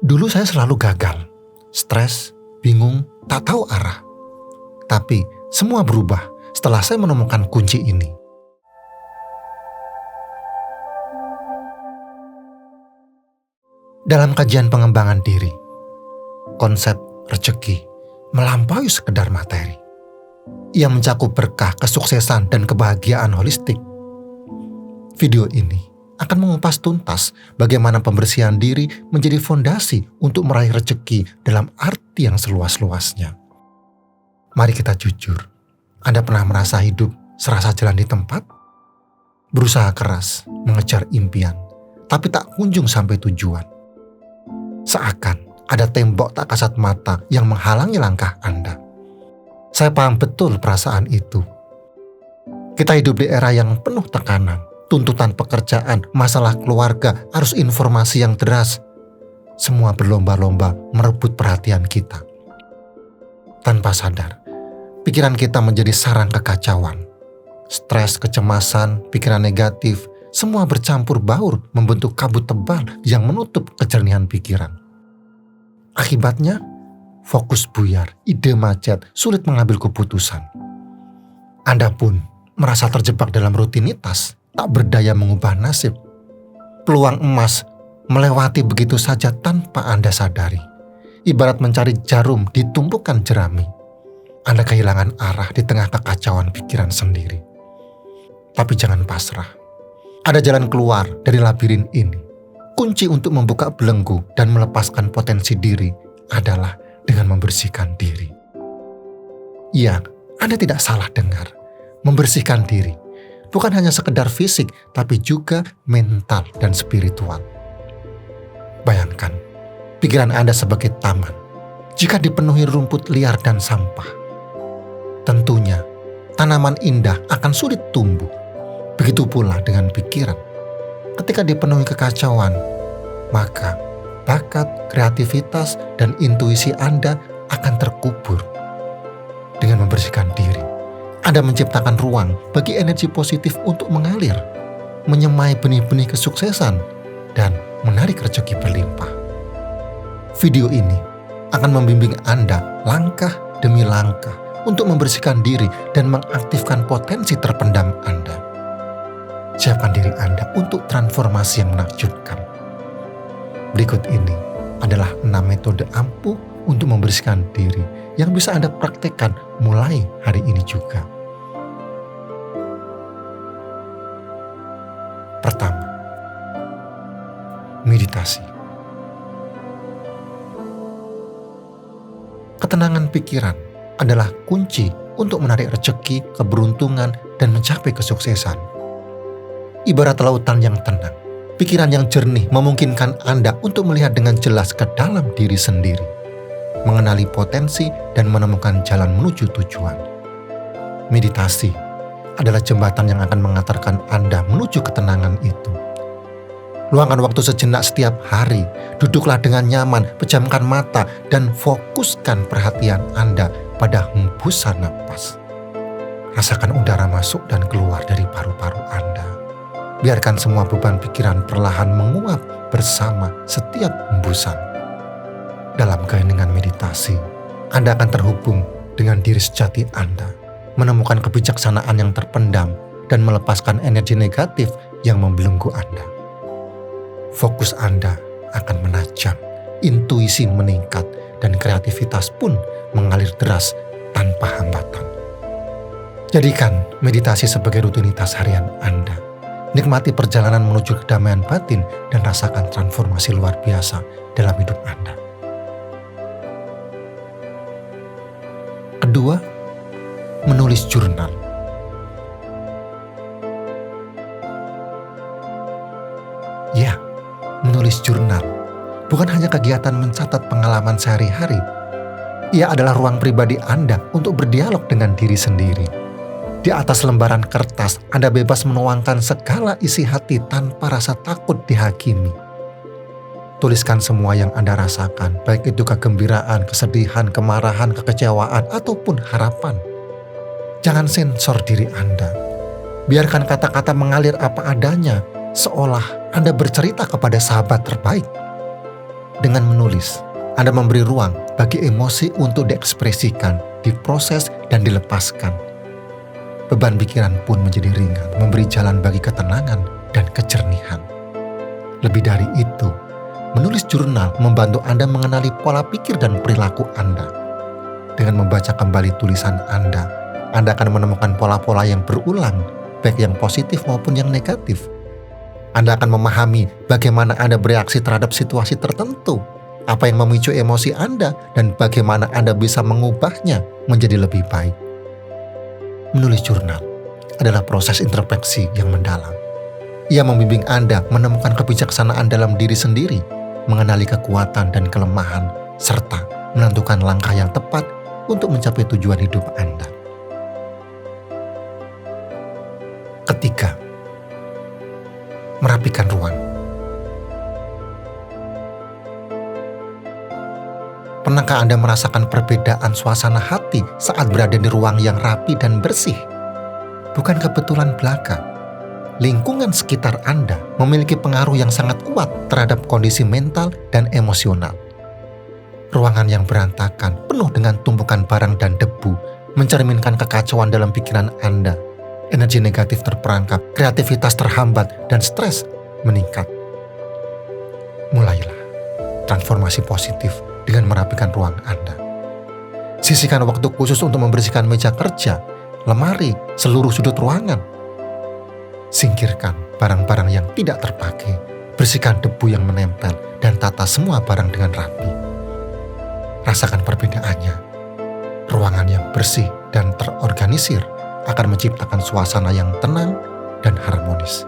Dulu saya selalu gagal, stres, bingung, tak tahu arah. Tapi semua berubah setelah saya menemukan kunci ini. Dalam kajian pengembangan diri, konsep rezeki melampaui sekedar materi. Ia mencakup berkah, kesuksesan, dan kebahagiaan holistik. Video ini akan mengupas tuntas bagaimana pembersihan diri menjadi fondasi untuk meraih rezeki dalam arti yang seluas-luasnya. Mari kita jujur, Anda pernah merasa hidup serasa jalan di tempat? Berusaha keras, mengejar impian, tapi tak kunjung sampai tujuan. Seakan ada tembok tak kasat mata yang menghalangi langkah Anda. Saya paham betul perasaan itu. Kita hidup di era yang penuh tekanan, tuntutan pekerjaan, masalah keluarga, arus informasi yang deras. Semua berlomba-lomba merebut perhatian kita. Tanpa sadar, pikiran kita menjadi sarang kekacauan. Stres, kecemasan, pikiran negatif, semua bercampur baur membentuk kabut tebal yang menutup kejernihan pikiran. Akibatnya, fokus buyar, ide macet, sulit mengambil keputusan. Anda pun merasa terjebak dalam rutinitas, tak berdaya mengubah nasib. Peluang emas melewati begitu saja tanpa Anda sadari. Ibarat mencari jarum di tumpukan jerami. Anda kehilangan arah di tengah kekacauan pikiran sendiri. Tapi jangan pasrah. Ada jalan keluar dari labirin ini. Kunci untuk membuka belenggu dan melepaskan potensi diri adalah dengan membersihkan diri. Ya, Anda tidak salah dengar. Membersihkan diri bukan hanya sekedar fisik, tapi juga mental dan spiritual. Bayangkan, pikiran Anda sebagai taman. Jika dipenuhi rumput liar dan sampah, tentunya tanaman indah akan sulit tumbuh. Begitu pula dengan pikiran. Ketika dipenuhi kekacauan, maka bakat, kreativitas, dan intuisi Anda akan terkubur. Dengan membersihkan diri, Anda menciptakan ruang bagi energi positif untuk mengalir, menyemai benih-benih kesuksesan, dan menarik rezeki berlimpah. Video ini akan membimbing Anda langkah demi langkah untuk membersihkan diri dan mengaktifkan potensi terpendam Anda. Siapkan diri Anda untuk transformasi yang menakjubkan. Berikut ini adalah 6 metode ampuh untuk membersihkan diri yang bisa Anda praktekkan mulai hari ini juga. Pertama, meditasi. Ketenangan pikiran adalah kunci untuk menarik rezeki, keberuntungan, dan mencapai kesuksesan. Ibarat lautan yang tenang, pikiran yang jernih memungkinkan Anda untuk melihat dengan jelas ke dalam diri sendiri, mengenali potensi dan menemukan jalan menuju tujuan. Meditasi adalah jembatan yang akan mengantarkan Anda menuju ketenangan itu. Luangkan waktu sejenak setiap hari, duduklah dengan nyaman, pejamkan mata, dan fokuskan perhatian Anda pada hembusan napas. Rasakan udara masuk dan keluar dari paru-paru Anda. Biarkan semua beban pikiran perlahan menguap bersama setiap hembusan. Dalam keheningan meditasi, Anda akan terhubung dengan diri sejati Anda, menemukan kebijaksanaan yang terpendam, dan melepaskan energi negatif yang membelenggu Anda. Fokus Anda akan menajam, intuisi meningkat, dan kreativitas pun mengalir deras tanpa hambatan. Jadikan meditasi sebagai rutinitas harian Anda. Nikmati perjalanan menuju kedamaian batin dan rasakan transformasi luar biasa dalam hidup Anda. Kedua, menulis jurnal. Ya, menulis jurnal bukan hanya kegiatan mencatat pengalaman sehari-hari. Ia adalah ruang pribadi Anda untuk berdialog dengan diri sendiri. Di atas lembaran kertas, Anda bebas menuangkan segala isi hati tanpa rasa takut dihakimi. Tuliskan semua yang Anda rasakan, baik itu kegembiraan, kesedihan, kemarahan, kekecewaan, ataupun harapan. Jangan sensor diri Anda. Biarkan kata-kata mengalir apa adanya, seolah Anda bercerita kepada sahabat terbaik. Dengan menulis, Anda memberi ruang bagi emosi untuk diekspresikan, diproses, dan dilepaskan. Beban pikiran pun menjadi ringan, memberi jalan bagi ketenangan dan kejernihan. Lebih dari itu, menulis jurnal membantu Anda mengenali pola pikir dan perilaku Anda. Dengan membaca kembali tulisan Anda akan menemukan pola-pola yang berulang, baik yang positif maupun yang negatif. Anda akan memahami bagaimana Anda bereaksi terhadap situasi tertentu, apa yang memicu emosi Anda, dan bagaimana Anda bisa mengubahnya menjadi lebih baik. Menulis jurnal adalah proses introspeksi yang mendalam. Ia membimbing Anda menemukan kebijaksanaan dalam diri sendiri, mengenali kekuatan dan kelemahan, serta menentukan langkah yang tepat untuk mencapai tujuan hidup Anda. Ketiga, merapikan ruang. Pernahkah Anda merasakan perbedaan suasana hati saat berada di ruang yang rapi dan bersih? Bukan kebetulan belaka. Lingkungan sekitar Anda memiliki pengaruh yang sangat kuat terhadap kondisi mental dan emosional. Ruangan yang berantakan, penuh dengan tumpukan barang dan debu, mencerminkan kekacauan dalam pikiran Anda. Energi negatif terperangkap, kreativitas terhambat, dan stres meningkat. Mulailah transformasi positif dengan merapikan ruang Anda. Sisihkan waktu khusus untuk membersihkan meja kerja, lemari, seluruh sudut ruangan. Singkirkan barang-barang yang tidak terpakai, bersihkan debu yang menempel, dan tata semua barang dengan rapi. Rasakan perbedaannya. Ruangan yang bersih dan terorganisir akan menciptakan suasana yang tenang dan harmonis,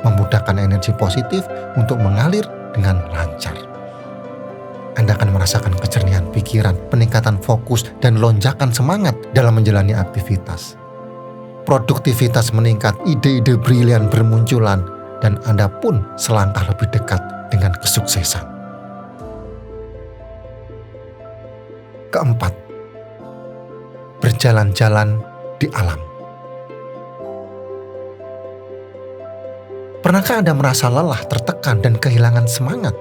memudahkan energi positif untuk mengalir dengan lancar. Anda akan merasakan kejernihan pikiran, peningkatan fokus, dan lonjakan semangat dalam menjalani aktivitas. Produktivitas meningkat, ide-ide brilian bermunculan, dan Anda pun selangkah lebih dekat dengan kesuksesan. Keempat, berjalan-jalan di alam. Pernahkah Anda merasa lelah, tertekan, dan kehilangan semangat?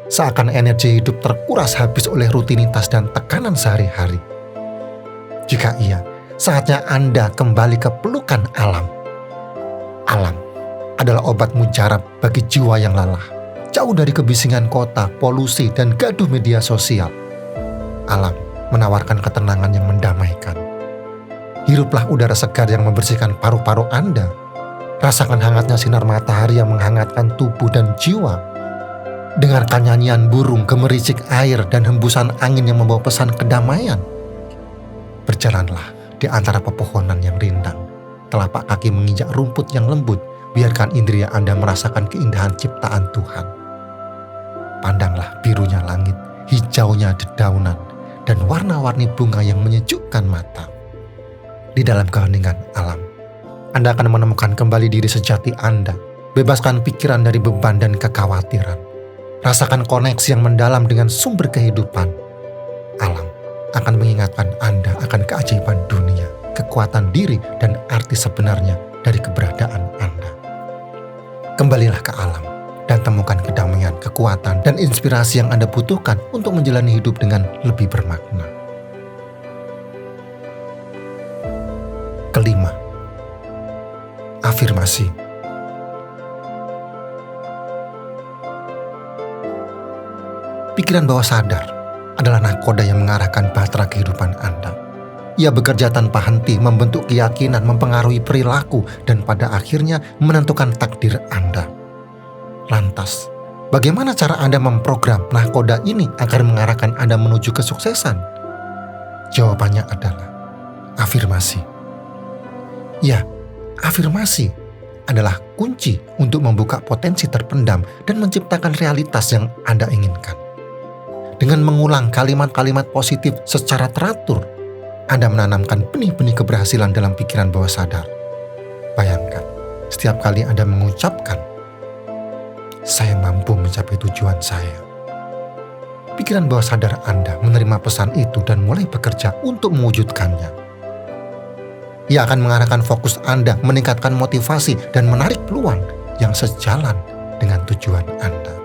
Seakan energi hidup terkuras habis oleh rutinitas dan tekanan sehari-hari. Jika iya, saatnya Anda kembali ke pelukan alam. Alam adalah obat mujarab bagi jiwa yang lelah. Jauh dari kebisingan kota, polusi, dan gaduh media sosial. Alam menawarkan ketenangan yang mendamaikan. Hiruplah udara segar yang membersihkan paru-paru Anda. Rasakan hangatnya sinar matahari yang menghangatkan tubuh dan jiwa. Dengarkan nyanyian burung, gemericik air, dan hembusan angin yang membawa pesan kedamaian. Berjalanlah di antara pepohonan yang rindang. Telapak kaki menginjak rumput yang lembut. Biarkan indria Anda merasakan keindahan ciptaan Tuhan. Pandanglah birunya langit, hijaunya dedaunan, dan warna-warni bunga yang menyejukkan mata. Di dalam keheningan alam, Anda akan menemukan kembali diri sejati Anda. Bebaskan pikiran dari beban dan kekhawatiran. Rasakan koneksi yang mendalam dengan sumber kehidupan. Alam akan mengingatkan Anda akan keajaiban dunia, kekuatan diri, dan arti sebenarnya dari keberadaan Anda. Kembalilah ke alam dan temukan kedamaian, kekuatan, dan inspirasi yang Anda butuhkan untuk menjalani hidup dengan lebih bermakna. Kelima, afirmasi. Pikiran bawah sadar adalah nahkoda yang mengarahkan bahtera kehidupan Anda. Ia bekerja tanpa henti, membentuk keyakinan, mempengaruhi perilaku, dan pada akhirnya menentukan takdir Anda. Lantas, bagaimana cara Anda memprogram nahkoda ini agar mengarahkan Anda menuju kesuksesan? Jawabannya adalah afirmasi. Ya, afirmasi adalah kunci untuk membuka potensi terpendam dan menciptakan realitas yang Anda inginkan. Dengan mengulang kalimat-kalimat positif secara teratur, Anda menanamkan benih-benih keberhasilan dalam pikiran bawah sadar. Bayangkan, setiap kali Anda mengucapkan, "Saya mampu mencapai tujuan saya." Pikiran bawah sadar Anda menerima pesan itu dan mulai bekerja untuk mewujudkannya. Ia akan mengarahkan fokus Anda, meningkatkan motivasi, dan menarik peluang yang sejalan dengan tujuan Anda.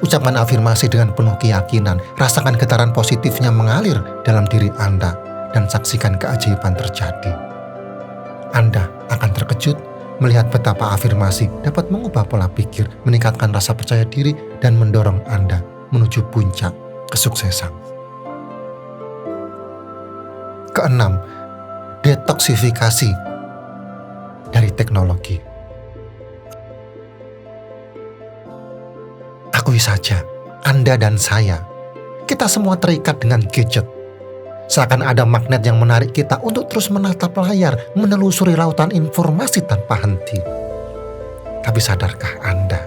Ucapkan afirmasi dengan penuh keyakinan, rasakan getaran positifnya mengalir dalam diri Anda, dan saksikan keajaiban terjadi. Anda akan terkejut melihat betapa afirmasi dapat mengubah pola pikir, meningkatkan rasa percaya diri, dan mendorong Anda menuju puncak kesuksesan. Keenam, detoksifikasi dari teknologi. Akui saja, Anda dan saya, kita semua terikat dengan gadget. Seakan ada magnet yang menarik kita untuk terus menatap layar, menelusuri lautan informasi tanpa henti. Tapi sadarkah Anda,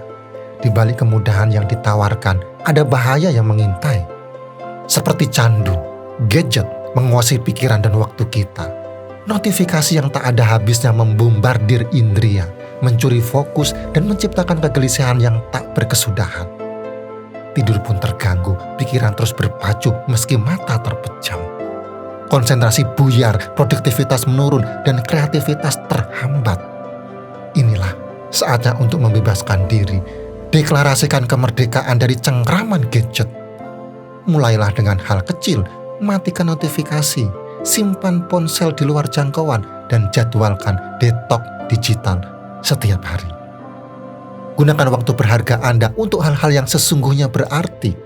di balik kemudahan yang ditawarkan, ada bahaya yang mengintai. Seperti candu, gadget menguasai pikiran dan waktu kita. Notifikasi yang tak ada habisnya membombardir indria, mencuri fokus, dan menciptakan kegelisahan yang tak berkesudahan. Tidur pun terganggu, pikiran terus berpacu meski mata terpejam. Konsentrasi buyar, produktivitas menurun, dan kreativitas terhambat. Inilah saatnya untuk membebaskan diri, deklarasikan kemerdekaan dari cengkraman gadget. Mulailah dengan hal kecil, matikan notifikasi, simpan ponsel di luar jangkauan, dan jadwalkan detox digital setiap hari. Gunakan waktu berharga Anda untuk hal-hal yang sesungguhnya berarti.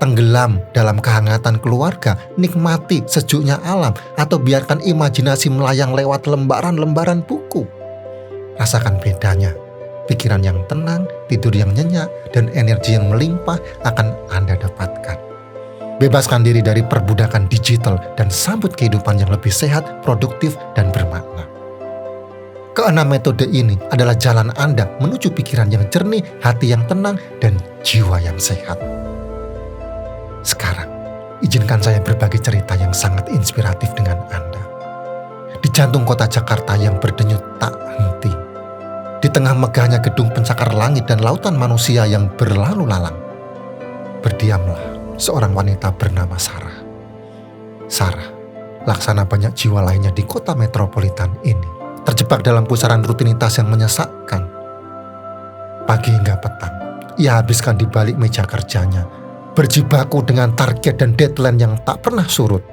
Tenggelam dalam kehangatan keluarga, nikmati sejuknya alam, atau biarkan imajinasi melayang lewat lembaran-lembaran buku. Rasakan bedanya. Pikiran yang tenang, tidur yang nyenyak, dan energi yang melimpah akan Anda dapatkan. Bebaskan diri dari perbudakan digital dan sambut kehidupan yang lebih sehat, produktif, dan bermakna. Keenam metode ini adalah jalan Anda menuju pikiran yang jernih, hati yang tenang, dan jiwa yang sehat. Sekarang, izinkan saya berbagi cerita yang sangat inspiratif dengan Anda. Di jantung kota Jakarta yang berdenyut tak henti, di tengah megahnya gedung pencakar langit dan lautan manusia yang berlalu lalang, berdiamlah seorang wanita bernama Sarah. Sarah, laksana banyak jiwa lainnya di kota metropolitan ini, terjebak dalam pusaran rutinitas yang menyesakkan. Pagi hingga petang, ia habiskan di balik meja kerjanya, berjibaku dengan target dan deadline yang tak pernah surut.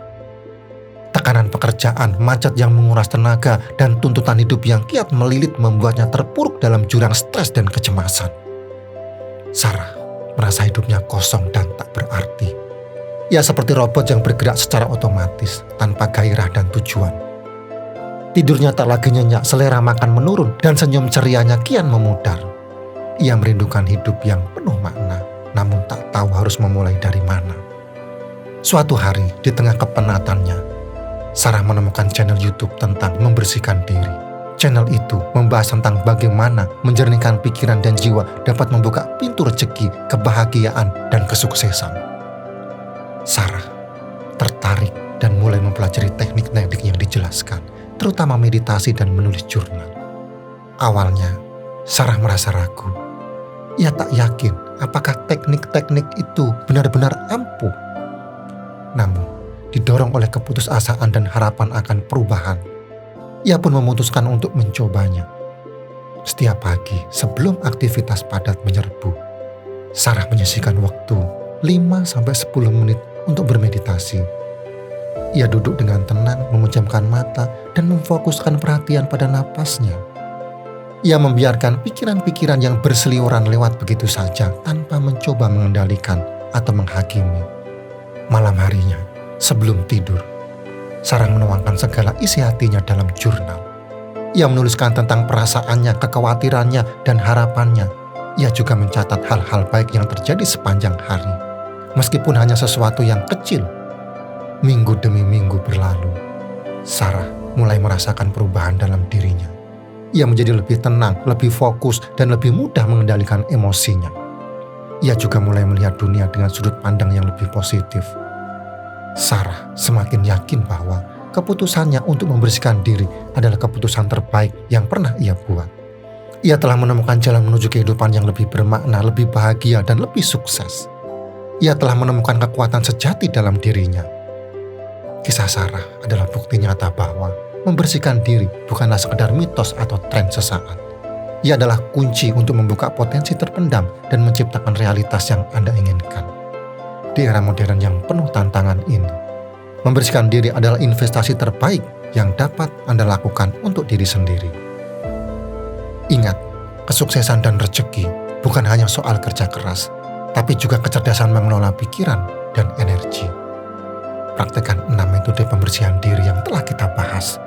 Tekanan pekerjaan, macet yang menguras tenaga, dan tuntutan hidup yang kiat melilit membuatnya terpuruk dalam jurang stres dan kecemasan. Sarah merasa hidupnya kosong dan tak berarti. Ia seperti robot yang bergerak secara otomatis, tanpa gairah dan tujuan. Tidurnya tak lagi nyenyak, selera makan menurun, dan senyum cerianya kian memudar. Ia merindukan hidup yang penuh makna, namun tak tahu harus memulai dari mana. Suatu hari, di tengah kepenatannya, Sarah menemukan channel YouTube tentang membersihkan diri. Channel itu membahas tentang bagaimana menjernihkan pikiran dan jiwa dapat membuka pintu rezeki, kebahagiaan, dan kesuksesan. Sarah tertarik dan mulai mempelajari teknik-teknik yang dijelaskan, terutama meditasi dan menulis jurnal. Awalnya, Sarah merasa ragu. Ia tak yakin apakah teknik-teknik itu benar-benar ampuh. Namun, didorong oleh keputusasaan dan harapan akan perubahan, ia pun memutuskan untuk mencobanya. Setiap pagi sebelum aktivitas padat menyerbu, Sarah menyisihkan waktu 5-10 menit untuk bermeditasi. Ia duduk dengan tenang, memejamkan mata, dan memfokuskan perhatian pada napasnya. Ia membiarkan pikiran-pikiran yang berseliweran lewat begitu saja tanpa mencoba mengendalikan atau menghakimi. Malam harinya, sebelum tidur, Sarah menuangkan segala isi hatinya dalam jurnal. Ia menuliskan tentang perasaannya, kekhawatirannya, dan harapannya. Ia juga mencatat hal-hal baik yang terjadi sepanjang hari. Meskipun hanya sesuatu yang kecil. Minggu demi minggu berlalu, Sarah mulai merasakan perubahan dalam dirinya. Ia menjadi lebih tenang, lebih fokus, dan lebih mudah mengendalikan emosinya. Ia juga mulai melihat dunia dengan sudut pandang yang lebih positif. Sarah semakin yakin bahwa keputusannya untuk membersihkan diri adalah keputusan terbaik yang pernah ia buat. Ia telah menemukan jalan menuju kehidupan yang lebih bermakna, lebih bahagia, dan lebih sukses. Ia telah menemukan kekuatan sejati dalam dirinya. Kisah Sarah adalah bukti nyata bahwa membersihkan diri bukanlah sekedar mitos atau tren sesaat. Ia adalah kunci untuk membuka potensi terpendam dan menciptakan realitas yang Anda inginkan. Di era modern yang penuh tantangan ini, membersihkan diri adalah investasi terbaik yang dapat Anda lakukan untuk diri sendiri. Ingat, kesuksesan dan rezeki bukan hanya soal kerja keras, tapi juga kecerdasan mengelola pikiran dan energi. Praktekkan 6 metode pembersihan diri yang telah kita bahas.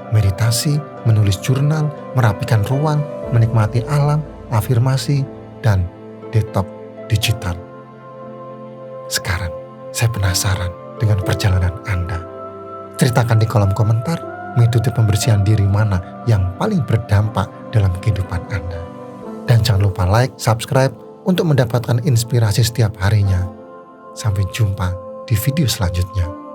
Meditasi, menulis jurnal, merapikan ruang, menikmati alam, afirmasi, dan detox digital. Sekarang, saya penasaran dengan perjalanan Anda. Ceritakan di kolom komentar metode pembersihan diri mana yang paling berdampak dalam kehidupan Anda. Dan jangan lupa like, subscribe untuk mendapatkan inspirasi setiap harinya. Sampai jumpa di video selanjutnya.